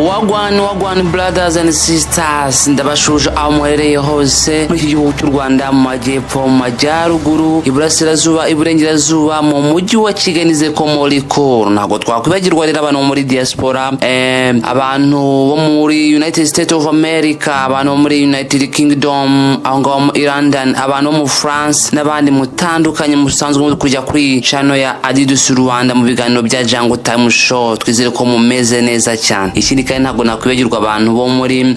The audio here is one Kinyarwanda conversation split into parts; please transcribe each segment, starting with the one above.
wagwan brothers and sisters, ndabashuje aho muherereye hose muri iki gihugu cy'u Rwanda, mu majyepfo, mu majyaruguru, iburasirazuba, iburengerazuba, mu mujyi wa Kigali ko muri ko. Ntabwo twakwibagirwa rero abantu muri diaspora, abantu bo muri United States of America, abantu bo muri United Kingdom, aho ngaho mu London, abantu bo mu France n'abandi mutandukanye musanzwe muri kujya kuri channel ya Adidas Rwanda mu biganiro bya Jungle Time Show. Twizere ko mumeze neza cyane. Ikindi kandi ntabwo nakwibagirwa abantu bo muri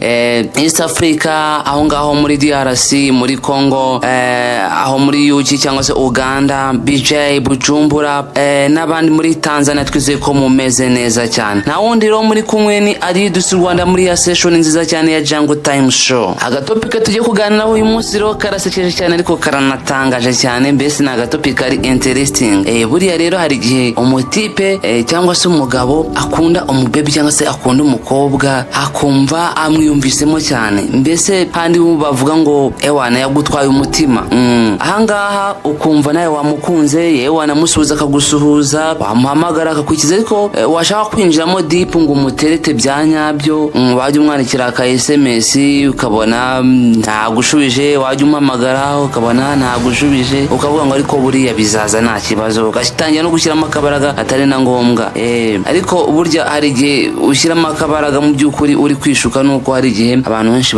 East Africa, aho ngaho muri DRC, muri Congo, aho muri UK cyangwa se Uganda, BJ Bujumbura, n'abandi muri Tanzania. Twizeye ko mumeze neza cyane. Na wundi rero muri kumwe ni Adidas Rwanda muri ya session nziza cyane ya Jungle Time Show. Agatopika tugiye kuganiraho uyu munsi rero karasekeje cyane ariko karanatangaje cyane, mbese ni agatopika ari interesting. Buriya rero hari igihe umutipe cyangwa se umugabo akunda umubebi cyangwa se akunda umukobwa akumva amwiyumvisemo cyane, mbese kandi bavuga ngo ewana yagutwaye umutima. Ahangaha ukumva nawe wamukunze, yewe wanamusuhuza akagusuhuza, wamuhamagara akakwikiza, ariko washaka kwinjiramo deep ngo umuterete bya nyabyo, wajya umwandikira aka SMS ukabona ntagushubije, wajya umuhamagara ukabona ntagushubije, ukavuga ngo ariko buriya bizaza nta kibazo, ugatangira no gushyiramo akabaraga atari na ngombwa. Ariko burya hari igihe ushyiramo akabaraga mu by'ukuri uri kwishuka, nuko hari igihe abantu benshi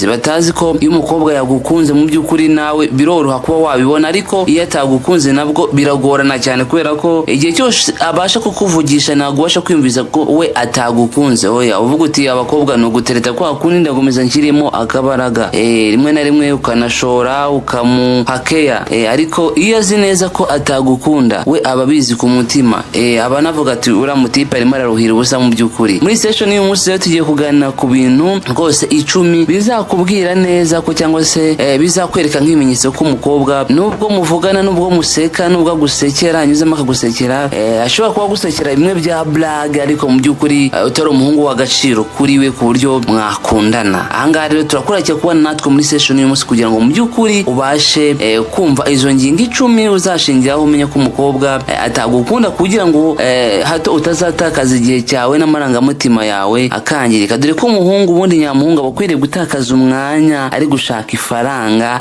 batazi ko iyo umukobwa yagukunze mu by'ukuri nawe biroroha kuba wabibona, ariko iyo atagukunze nabwo biragorana cyane, kubera ko igihe cyose abasha kukuvugisha ntabwo ubasha kwiyumviza ko we atagukunze. Oya, uvuga uti abakobwa no gutereta kwa kundi ndagomeza nshyirimo akabaraga, rimwe na rimwe ukanashora ukamuhakeya, ariko iyo azi neza ko atagukunda we aba abizi ku mutima, aba navuga ati uramutipa arimo araruhira ubusa mu by'ukuri. Muri session y'uyu munsi rero tugiye kuganira ku bintu rwose 10 bizakubwira neza ko cyangwa se bizakwereka nk'ibimenyetso ko umukobwa nubwo muvugana, nubwo museka, nubwo gusekera anyuzemo akagusekera, ashobora kuba gusekera bimwe bya blague, ariko mu by'ukuri utari umuhungu w'agaciro kuri we ku buryo mwakundana. Ahangaha rero turakurakiye kubana natwe muri session y'uyu munsi kugira ngo mu by'ukuri ubashe kumva izo ngingo 10 uzashingiraho umenya ko umukobwa atagukunda, kugira ngo hato utazatakaza igihe cyawe n'amarangamutima yawe akangirika, dore ko umuhungu ubundi nyamuhungu abakwiriye gutakaza umwanya ari gushaka ifaranga,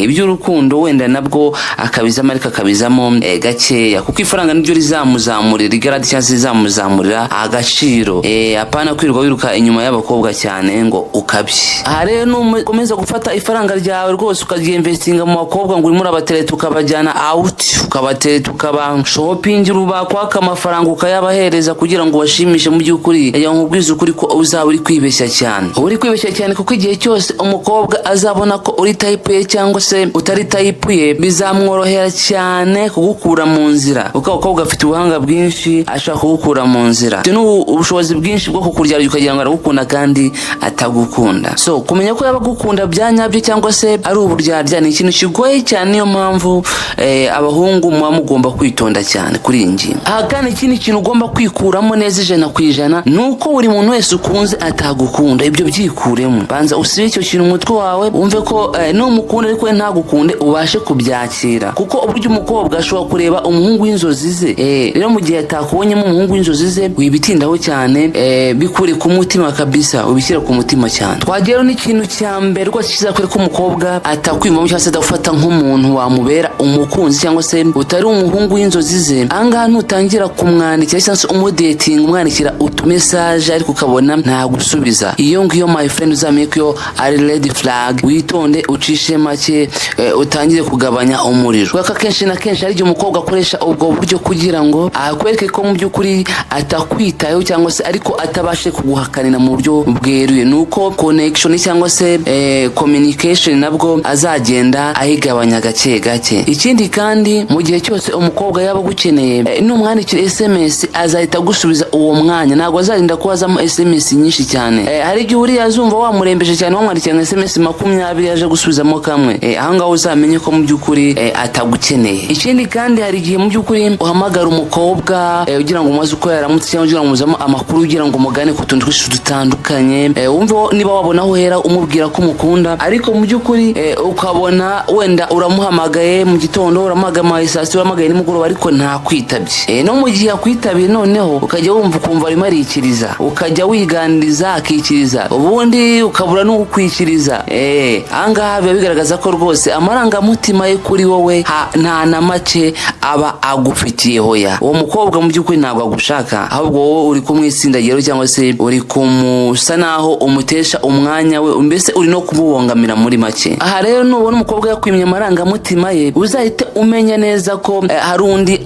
iby'urukundo wenda nabwo akabizamo, ariko akabizamo gakeya, kuko ifaranga niryo rizamuzamurira igaradi cyangwa se rizamuzamurira agaciro, apana kwirirwa wiruka inyuma y'abakobwa cyane ngo ukabye. Aha rero nukomeza gufata ifaranga ryawe rwose ukaryinvestinga mu bakobwa ngo urimo urabatereta ukabajyana out, ukabatereta ukaba shopping, urubakwaka amafaranga ukayabahereza kugira ngo washimishe, mu by'ukuri nkubwiza ukuri ko uzaba uri kwibeshya cyane, kuko igihe cyose umukobwa azabona ko uri type ye cyangwa se utari type ye, bizamworohera cyane kugukura mu nzira, kuko abakobwa afite ubuhanga bwinshi, ashaka kugukura mu nzira, ubushobozi bwinshi bwo kukurya ukagira ngo aragukunda kandi atagukunda. So kumenya ko yabagukunda bya nyabyo cyangwa se ari uburyarya ni ikintu kigoye cyane, niyo mpamvu abahungu muba mugomba kwitonda cyane kuri iyi ngingo. Aha kandi ikindi kintu ugomba kwikuramo neza 100% nuko buri muntu wese ukunze atagukunda. Ibyo byikuremo, banza usibe icyo kintu umutwe wawe, wumve ko n'umukunda ariko ntagukunde ubashe kubyakira, kuko uburyo umukobwa ashobora kureba umuhungu w'inzozi ze, rero mu gihe atakubonyemo umuhungu w'inzozi ze wibitindaho cyane, bikure ku mutima kabisa, ubishyira ku mutima cyane. Twagera n'ikintu cya mbere rwose kizakwereka ko umukobwa atakwimamo cyangwa se adafata nk'umuntu wamubera umukunzi cyangwa se utari umuhungu w'inzozi ze. Ahangaha ntutangira kumwandikira cyangwa se umudating umwandikira utumessage ariko ukabona nta gusubiza, iyo ngiyo my friend uzamenye ko ari red flag, witonde ucishe make, utangire kugabanya umuriro, kuko kenshi na kenshi ari umukobwa akoresha ubwo buryo kugira ngo akwereke ko mu by'ukuri atakwitayeho cyangwa se ariko atabashe kuguhakanira mu buryo bweruye, nuko connection cyangwa se communication nabwo azagenda ahigabanya gake gake. Ikindi kandi mu gihe cyose umukobwa yaba gukeneye n'umwandikira SMS azahita gusubiza uwo mwanya, ntabwo azarinda kuwazamo SMS nyinshi cyane. Hari igihe uri yazumva wamurembeje cyane wamwandikira SMS 20 yaje gusubizamo kamwe, ahangaho uzamenye ko mu by'ukuri atagukeneye. Ikindi kandi hari igihe mu by'ukuri uhamagara umukobwa ugira ngo umaze uko yaramutse cyangwa ugira ngo muzamo amakuru, ugira ngo mugane ku tuntu twinshi dutandukanye, wumve niba wabona aho hera umubwira ko umukunda, ariko mu by'ukuri ukabona wenda uramuhamagaye mu gitondo, uramuhamagaye saa sita, uramuhamagaye nimugoroba, ariko nta kwitabye. No mu gihe akwitabiye noneho ukajya wumva ukumva arimo arikiriza, ukajya wiganiriza akikiriza ubundi ukabura n'ukwikiriza. Ahangaha biba bigaragaza ko rwose amarangamutima ye kuri wowe nta na make aba agufitiye hoya. Uwo mukobwa mu by'ukuri ntabwo agushaka, ahubwo wowe uri kumwisindagiro cyangwa se uri kumusa naho umutesha umwanya we, mbese uri no kumubongamira muri make. Aha rero nubona umukobwa yakwimye amarangamutima ye, uzahite umenya neza ko hari undi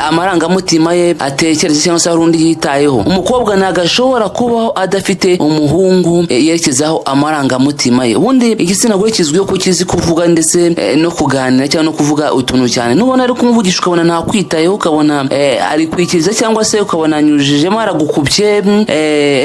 amarangamutima ye atekereza cyangwa se hari undi yitayeho. Umukobwa ntabwo ashobora kubaho adafite umuhungu yerekezaho amarangamutima ye. Ubundi igitsina gore kizwiho ko kizi kuvuga ndetse no kuganira cyangwa no kuvuga utuntu cyane. Nubona ari kumuvugisha ukabona nta kwitayeho, ukabona ari kwikiriza cyangwa se ukabona anyujijemo aragukubye,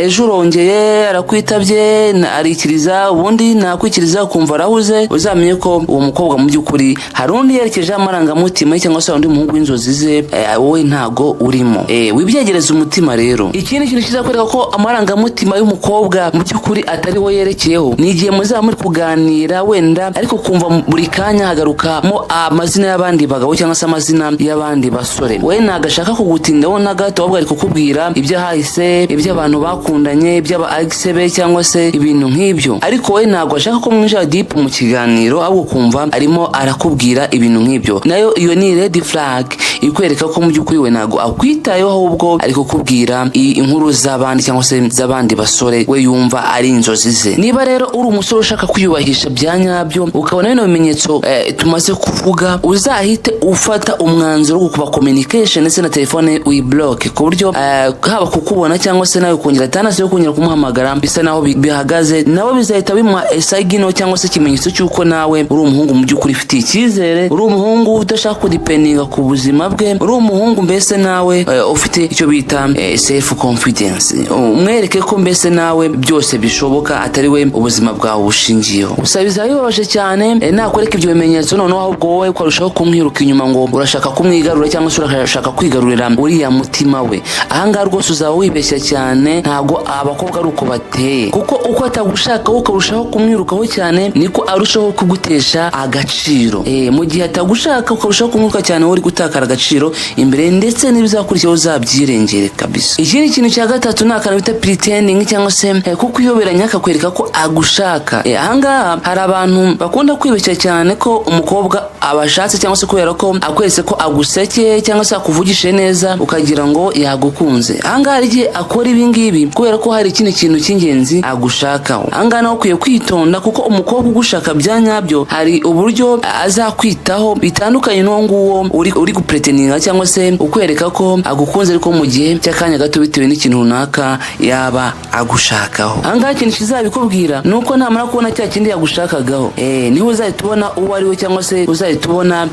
ejo urongeye arakwitabye arikiriza ubundi nakwikiriza ukumva arahuze, uzamenye ko uwo mukobwa mu by'ukuri hari undi yerekejeho amarangamutima cyangwa se undi muhungu w'inzozi ze, wowe ntago urimo. Wibyegereza umutima rero. Ikindi kintu kizakwereka ko amarangamutima y'umukobwa mu by'ukuri atari wo yerekeyeho, ni igihe muzaba muri kuganira wenda ariko kumva buri kanya hagarukamo amazina y'abandi bagabo cyangwa se amazina y'abandi basore. We nagashaka kugutindaho na gato, ahubwo ari kukubwira ibyo hahise, ibyo abantu bakundanye, iby'aba ex be cyangwa se ibintu nk'ibyo, ariko we ntabwo ashaka ko mwinjira deep mu kiganiro, ahubwo kumva arimo arakubwira ibintu nk'ibyo. Nayo iyo ni red flag ikwereka ko mu by'ukuri we ntabwo akwitayeho, ahubwo ari kukubwira inkuru z'abandi cyangwa se z'abandi basore we yumva ari inzozi ze. Niba rero uri umusore ushaka kwiyubahisha bya nyabyo, ukabona bino bimenyetso tumaze kuvuga, uzahite ufata umwanzuro wo kuba communication ndetse na telefone uyiblock, ku buryo haba kukubona cyangwa se nawe kongera tanase yo kongera kumuhamagara bisa naho bihagaze, nabo bizahita bimuha signo cyangwa se ikimenyetso cy'uko nawe uri umuhungu mu by'ukuri ufitiye icyizere, uri umuhungu udashaka kudependinga ku buzima bwe, uri umuhungu mbese nawe ufite icyo bita self confidence. Umwereke ko mbese nawe byose bishoboka, atari we ubuzima bwawe bushingiyeho. Gusa bizaba bibabaje cyane nakwereka ibyo bimenyetso, noneho ahubwo wowe ukarushaho kumwiruka inyuma ngo urashaka kumwigarura cyangwa se urashaka kwigarurira uriya mutima we. Ahangaha rwose uzaba wibeshya cyane, ntabwo abakobwa ari uko bateye, kuko uko atagushaka ukarushaho kumwirukaho cyane niko arushaho kugutesha agaciro. Mu gihe atagushaka ukarushaho kumwiruka cyane, wowe uri gutakara agaciro imbere ndetse n'ibizakurikiyeho uzabyirengere kabisa. Ikindi kintu cya gatatu ni akantu bita pretending cyangwa se kuko iyoberanya akakwereka ko agushaka. Ahangaha hari abantu bakunda kwibeshya cyane ko umukobwa abashatse cyangwa se kubera ko akweretse ko aguseke cyangwa se akuvugishije neza ukagira ngo yagukunze. Ahangaha hari igihe akora ibi ngibi kubera ko hari ikindi kintu cy'ingenzi agushakaho. Ahangaha nawe ukwiye kwitonda, kuko umukobwa ugushaka bya nyabyo hari uburyo azakwitaho bitandukanye n'uwo nguwo uri gupretendinga cyangwa se ukwereka ko agukunze ariko mu gihe cy'akanya gato bitewe n'ikintu runaka yaba agushakaho. Ahangaha ikintu kizabikubwira ni uko namara kubona cya kindi yagushakagaho, niho uzahita ubona uwo ari we cyangwa se uzahita ubona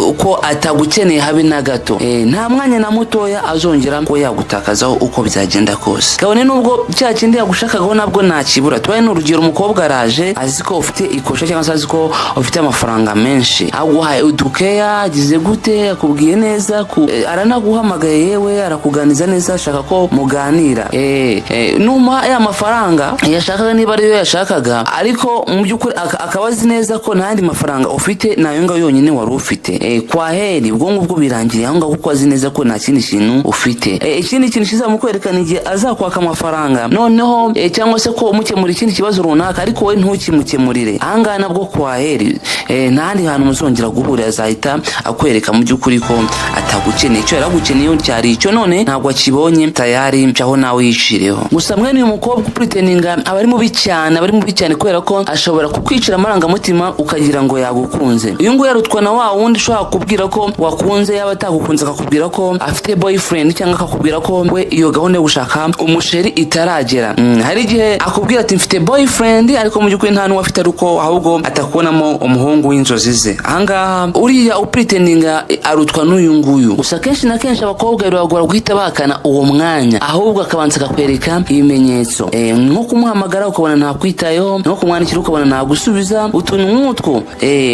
uko atagukeneye habe na gato. Nta mwanya na mutoya azongera ko yagutakazaho uko byagenda kose, kabone nubwo cya kindi yagushakagaho nabwo ntakibura. Tubaye n'urugero, umukobwa araje azi ko ufite ikosha cyangwa se azi ko ufite amafaranga menshi, aguhaye udukeya, agize gute, akubwiye neza, aranaguhamagaye, yewe arakuganiza neza, ashaka ko muganira. Numa ya mafaranga yashakaga niba ariyo yashakaga, ariko mu by'ukuri akaba azi neza ko nta yandi mafaranga ufite, nayo ngayo yonyine wari ufite, kwa heri ubwo ngubwo birangiriye aho ngaho, kuko azi neza ko nta kindi kintu ufite. Ikindi kintu kizamukwerekana igihe azakwaka amafaranga noneho cyangwa se ko umukemura ikindi kibazo runaka ariko we ntukimukemurire, ahangaha nabwo kwa heri nta handi hantu muzongera guhurira, azahita akwereka mu by'ukuri ko atagukeneye. Icyo yaragukeneye cyari icyo, none ntabwo akibonye, tayari cyaho nawe yicireho. Gusa mwene uyu mukobwa upretendinga aba ari mubi cyane kubera ko ashobora kukwicira amarangamutima ukagira ngo yagukunze. Uyu nguyu yarutwa na wa wundi ushobora kubwira ko wakunze, yaba atagukunze akakubwira ko afite boyfriend cyangwa akakubwira ko we iyo gahunda yo gushaka umusheri itaragera. Hari igihe akubwira ati mfite boyfriend, ariko mu by'ukuri nta n'uwo afite, ariko ahubwo atakubonamo umuhungu w'inzozi ze. Ahangaha uriya upretendinga arutwa n'uyu nguyu. Gusa kenshi na kenshi abakobwa birabagora guhita bakana uwo mwanya, ahubwo akabanza akakwereka ibimenyetso, nko kumuhamagara ukabona ntakwitayeho, nko kumwandikira ukabona ntagusubiza, utuntu nk'utwo.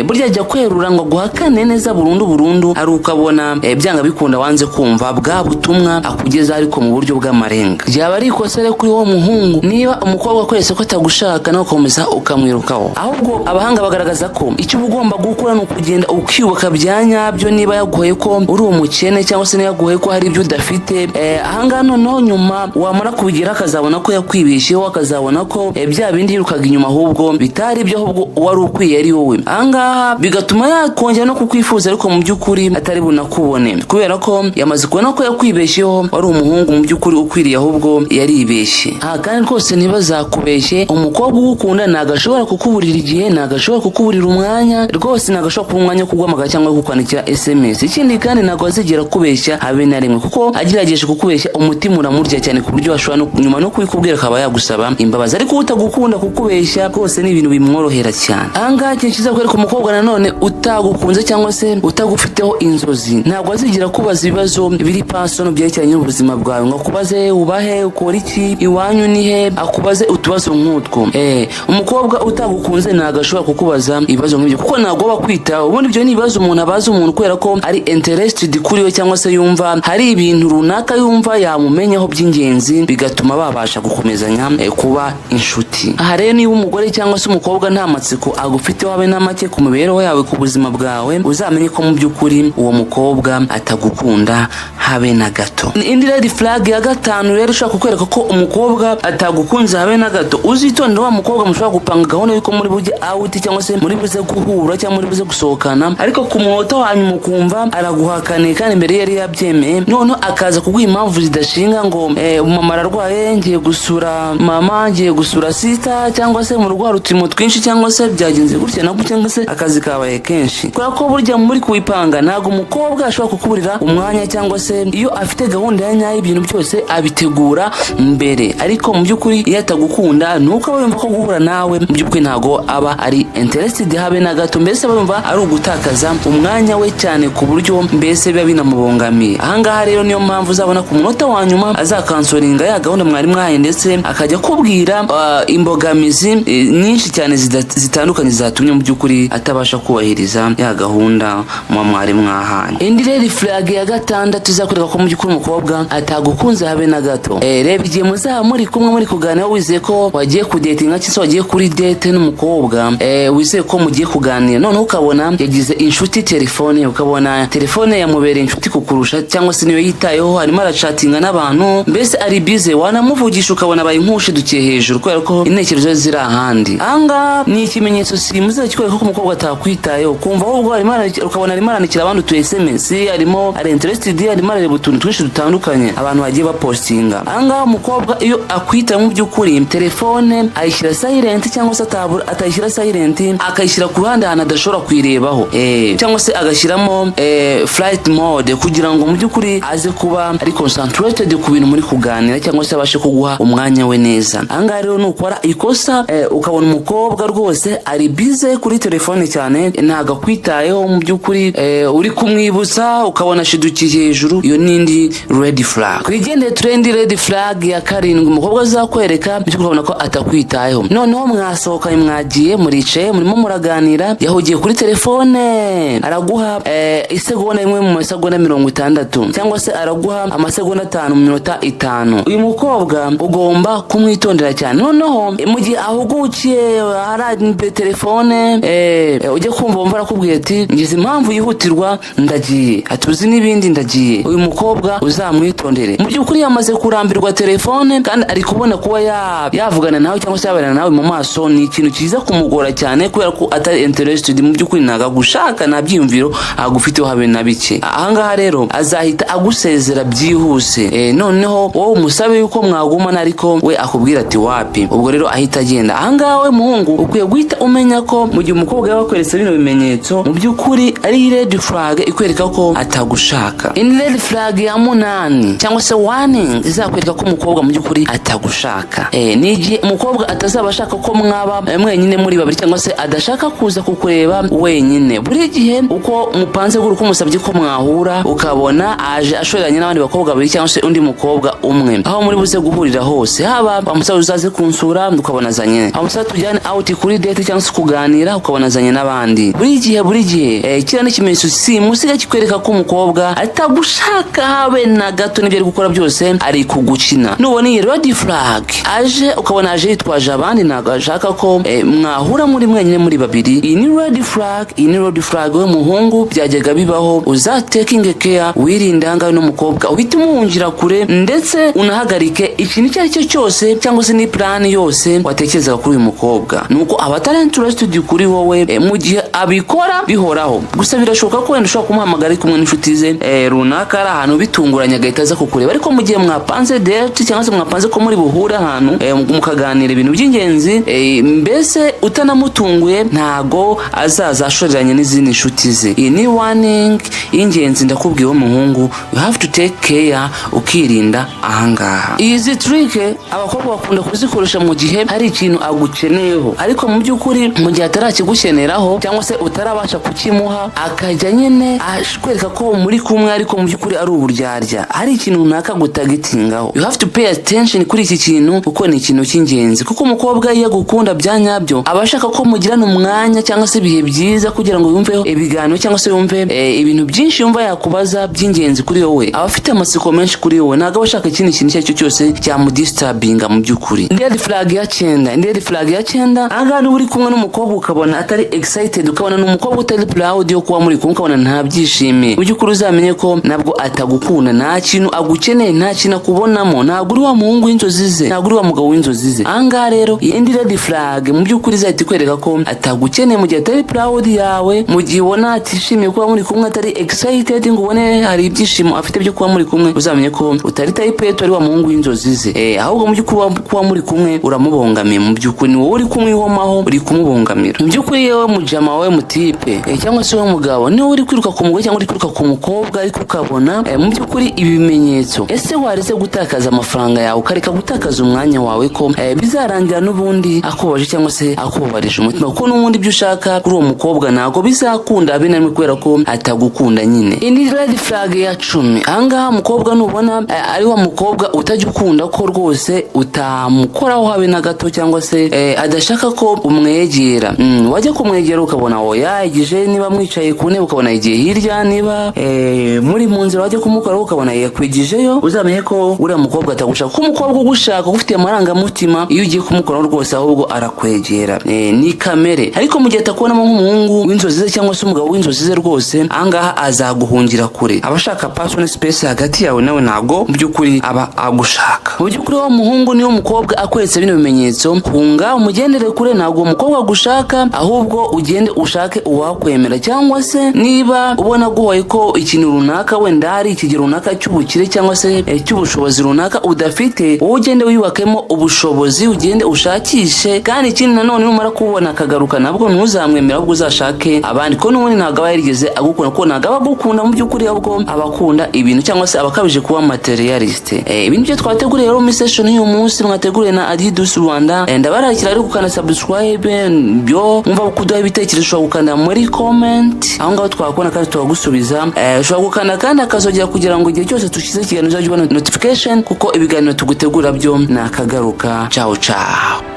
Burya ajya kwerura ngo guhakane neza burundu, ari ukabona byanga bikunda wanze kumva bwa butumwa akugeza, ariko mu buryo bw'amarenga. Byaba ari ikosa rero kuri wo muhungu niba umukobwa akwese ko atagushaka nawe ukomeza ukamwirukaho. Ahubwo abahanga bagaragaza ko icyo uba ugomba gukora ni ukugenda ukiyubaka bya nyabyo. Niba yaguhoye ko uri umukene cyangwa se niba yaguhoye ko hari ibyo udafite, ahangaha noneho nyuma hanyuma wamara kubigira akazabona ko yakwibesheho, akazabona ko bya bindi yirukaga inyuma ahubwo bitari ibyo, ahubwo wari ukwiye ari wowe. Ahangaha bigatuma yakongera no kukwifuza ariko mu by'ukuri atari bunakubone, kubera ko yamaze kubona ko yakwibesheho wari umuhungu mu by'ukuri ukwiriye, ahubwo yaribeshye. Kandi rwose ntibazakubeshye, umukobwa ugukunda ntabwo ashobora kukuburira igihe, ntabwo ashobora kukuburira umwanya, rwose ntabwo ashobora kuba umwanya wo kuguhamagara cyangwa kukwandikira SMS. Ikindi kandi ntabwo azigera kubeshya habe na rimwe, kuko agerageje kukubeshya umutima uramurya cyane ku buryo ashobora nyuma no kubikubwira akaba yagusaba imbabazi, ariko utagukunda kukubeshya rwose ni ibintu bimworohera cyane. Ahangaha ikintu kiza kwereka umukobwa nanone utagukunze cyangwa se utagufiteho inzozi, ntabwo azigera kubaza ibibazo biri pasono byerekeranye n'ubuzima bwawe, ngo akubaze ubahe, ukora iki, iwanyu ni he, akubaze utubazo nk'utwo. Umukobwa utagukunze ntabwo ashobora kukubaza ibibazo nk'ibyo, kuko ntabwo aba akwitaho. Ubundi ibyo ni ibibazo umuntu abaza umuntu kubera ko ari interested kuri we, cyangwa se yumva hari ibintu runaka yumva yamumenyaho by'ingenzi, bigatuma babasha gukomezanya kuba inshuti. Aha rero niba umugore cyangwa se umukobwa nta matsiko agufiteho habe na make ku mibereho yawe, ku buzima bwawe, uzamenye ko mu by'ukuri uwo mukobwa atagukunda habe na gato. Indi red flag ya gatanu rero ushaka kukwereka ko umukobwa atagukunze habe na gato, uzitondera wa mukobwa mushobora gupanga gahunda yuko muri bujye out cyangwa se muri buze guhura cyangwa muri buze gusohokana, ariko ku munota wanyu mukumva araguhakaniye kandi mbere yari yabyemeye, noneho akaza kuguha impamvu zidashinga ngo mama ararwaye, ngiye gusura mama, ngiye gusura sita, cyangwa se mu rwara uturimo twinshi, cyangwa se byagenze gutya na gutya, cyangwa se akazi kabaye kenshi. Kubera ko burya muri kubipanga ntabwo umukobwa ashobora kukuburira umwanya, cyangwa se iyo afite gahunda ya nyayo ibintu byose abitegura mbere, ariko mu by'ukuri iyo atagukunda nuko aba yumva ko guhura nawe mu by'ukuri ntabwo aba ari interested habe na gato, mbese aba yumva ari ugutakaza umwanya we cyane ku buryo mbese biba binamubangamiye. Ahangaha rero niyo mpamvu uzabona ku munota wa nyuma azakansoringa ya gahunda mwari mwahaye, ndetse akajya kubwira imbogamizi nyinshi cyane zitandukanye zatumye mu by'ukuri atabasha kubahiriza ya gahunda mwari mwahaye. Indi red flag ya gatandatu izakwereka ko mu by'ukuri umukobwa atagukunze habe na gato. Reba igihe muzaba muri kumwe muri kuganira wizeye ko wagiye kudatinga cyangwa se wagiye kuri date n'umukobwa, wizeye ko mugiye kuganira, none ukabona yagize inshuti telefone, ukabona telefone yamubereye inshuti kukurusha, cyangwa se niyo yitayeho, harimo arachatinga n'abantu, mbese ari busy, wanamuvugisha ukabona abaye nk'ushidukiye hejuru kubera ko intekerezo ziri ahandi. Ahangaha ni ikimenyetso simuze kikwereka ko umukobwa atakwitayeho, kumva ahubwo ukabona arimo arandikira abandi utu SMS, arimo ari interested, arimo arareba utuntu twinshi dutandukanye abantu bagiye bapostinga. Ahangaha umukobwa iyo akwitaye mu by'ukuri telefone ayishyira silent, cyangwa se atayishyira silent akayishyira ku ruhande ahantu adashobora kuyirebaho, cyangwa se agashyiramo flight mode kugira ngo mu by'ukuri aze kuba ari concentrated ku bintu muri kuganira, cyangwa se abashe kuguha umwanya we neza. Ahangaha rero nukora ikosa ukabona umukobwa rwose ari busy kuri telefone cyane, ntago akwitayeho mu by'ukuri, uri kumwibutsa ukabona ashidukiye hejuru, iyo nindi red flag. Kwigendeye trend red flag ya karindwi, umukobwa azakwereka bityo ukabona ko atakwitayeho. Noneho mwasohokanye, mwagiye muricaye murimo muraganira, yahugiye kuri telefone, araguha isegonda imwe mu masegonda 60, cyangwa se araguha amasegonda 5 mu minota 5. Uyu mukobwa ugomba kumwitondera cyane. Noneho mu gihe ahugukiye hari telefone, ujye kumva wumva arakubwiye ati ngize impamvu yihutirwa ndagiye, atuzi n'ibindi ndagiye, uyu mukobwa uzamwitondere. Mu by'ukuri yamaze kurambirwa telefone kandi ari kubona kuba yavugana nawe cyangwa se yabarana nawe mu maso, ni ikintu kiza kumugora cyane kubera ko atari interested mu by'ukuri, ntago gushaka nta byiyumviro agufiteho habe na bike. Ahangaha rero azahita agusezera byihuse, noneho wowe umusabe yuko mwagumana ariko we akubwira ati wapi, ubwo rero ahita agenda. Ahangaha we muhungu ukwiye guhita umenya ko mu gihe umukobwa yabakweretse bino bimenyetso mu by'ukuri ari red flag ikwereka ko atagushaka. In red flag ya 8 cyangwa se warning izakwereka ko umukobwa mu by'ukuri atagushaka, ni igihe umukobwa atazaba ashaka ko mwaba mwenyine muri babiri, cyangwa se adashaka kuza kukureba wenyine. Buri gihe uko mupanze guru ko musabye ko mwahura, ukabona aje ashoranye n'abandi bakobwa babiri cyangwa se undi mukobwa umwe, aho muri buze guhurira hose, haba bamusaba uzaze kunsura ukabona azanye, amusaba tujyane out kuri date cyangwa se kuganira ukabona azanye n'abandi. Buri gihe kira n'ikimenyetso simusiga kikwereka ko umukobwa atagushaka habe na gato, n'ibyo ari gukora byose ari kugukina. Nubona iyi red flag aje ukabona aje yitwaje abandi, ntago ashaka ko mwahura muri mwenyine muri babiri, iyi ni red flag. We muhungu byajyaga bibaho, uzatekinge care, wirinde ahangahe n'umukobwa uhita umuhungira kure, ndetse ndetse unahagarike ikintu icyo ari cyo cyose cyangwa se ni plan yose watekerezaga kuri uyu mukobwa. Nuko aba atari interested kuri wowe mu gihe abikora bihoraho. Gusa birashoboka ko wenda ushobora kumuhamagara kumwe n'inshuti ze runaka ari ahantu bitunguranye agahita aza kukureba, ariko mu gihe mwapanze date cyangwa se mwapanze ko muri buhure ahantu mukaganira ibintu by'ingenzi, mbese utanamutunguye ntago azaza ashoreranye n'izindi nshuti ze. Iyi ni warning y'ingenzi ndakubwiye w'umuhungu, you have to take care, ukirinda ahangaha. Izi trick abakobwa bakunda kuzikoresha mu gihe hari ikintu agukeneyeho, ariko mu by'ukuri mu gihe atarakigukeneraho cyangwa se utarabasha kukimuha, akajya nyine ashwereka ko muri kumwe ariko mu by'ukuri ari uburyarya, hari ikintu runaka gutagitingaho. You have to pay attention kuri iki kintu kuko ni ikintu cy'ingenzi, kuko umukobwa iyo agukunda bya nyabyo aba ashaka ko mugirana umwanya cyangwa se ibihe byiza kugira ngo yumveho ibiganiro cyangwa se yumve ibintu byinshi yumva yakubaza by'ingenzi kuri wowe. Aba afite amatsiko menshi kuri wowe, ntabwo aba ashaka ikindi kintu icyo ari cyo cyose cyamudisturbinga mu by'ukuri. Red flag ya 9 ahangaha uri kumwe n'umukobwa ukabona atari excited, ukabona n'umukobwa utari proud yo kuba muri kumwe, ukabona nta byishimiye, mu by'ukuri uzamenye ko nabwo atagukunda, nta kintu agukeneye, nta kintu akubonamo, ntabwo uri wa muhungu w'inzozi ze, ntabwo uri wa mugabo w'inzozi ze. Ahangaha rero iyindi red flag mu by'ukuri izahita ikwereka ko atagukeneye mu gihe atari proud yawe, mu gihe ubona atishimiye kuba muri kumwe, atari excited ngo ubone hari ibyishimo afite byo kuba muri kumwe, uzamenye ko utari type ari wa muhungu w'inzozi ze, ahubwo mu by'ukuri kuba muri kumwe uramubongamiye, mu by'ukuri ni wowe uri kumwihomaho, uri kumubongamira. Mu by'ukuri yewe mujama wawe mutipe cyangwa se wowe mugabo niwe uri kwiruka ku mugore cyangwa uri kwiruka ku mukobwa, ariko ukabona mu by'ukuri ibimenyetso, ese waretse gutakaza amafaranga yawe ukareka gutakaza umwanya wawe ko bizarangira n'ubundi akubaje cyangwa se akubabarije umutima, kuko n'ubundi ibyo ushaka kuri uwo mukobwa ntabwo bizakunda abe namwe kubera ko atagukunda nyine. Indi red flag ya 10 ahangaha umukobwa nubona ari wa mukobwa utajya ukunda ko rwose utamukoraho habe na gato cyangwa se adashaka ko umwegera, wajya kumwegera ukabona yagije, niba mwicaye ku ntebe ukabona igihe hirya, niba muri mu nzira wajya kumukoraho ukabona yakwigijeyo, uzamenye ko uriya mukobwa atagushaka. Ko umukobwa ugushaka ufite amarangamutima, iyo ugiye kumukoraho rwose ahubwo arakwegera, ni kamere. Ariko mu gihe atakubonamo nk'umuhungu w'inzozi ze cyangwa se umugabo w'inzozi ze rwose, ahangaha azaguhungira kure, abashaka personal space hagati yawe nawe ntabwo mu by'ukuri aba agushaka. Mu by'ukuri wa muhungu niyo mukobwa akweretse bino bimenyetso, hunga umugendere kure, ntabwo umukobwa agushaka, ahubwo ugende ushake uwakwemera, cyangwa se niba ubona guhoye ko ikintu runaka wenda hari ikigero runaka cy'ubukire cyangwa se cy'ubushobozi runaka udafite, wowe ugende wiyubakemo ubushobozi, ugende ushakishe. Kandi ikindi nanone numara kubona akagaruka, nabwo ntuzamwemera, ahubwo uzashake abandi, ko n'ubundi ntabwo aba yarigeze agukunda, ko ntabwo aba agukunda mu by'ukuri, ahubwo abakunda ibintu cyangwa se abakabije kuba materialist. Ibintu byo twateguriye rero muri session y'uyu munsi mwateguriye na Adidas Rwanda, ndabarakira ari gukanda subscribe, byo mwumva kuduha ibitekerezo ushobora gukanda muri comment, aho ngaho twakubona kandi tubagusubiza. Ushobora gukanda kandi akazogera kugira ngo igihe cyose dushyize ikiganiro uzajye ubona notification, kuko ibiganiro tugutegura byo nakagaruka. Ciao ciao.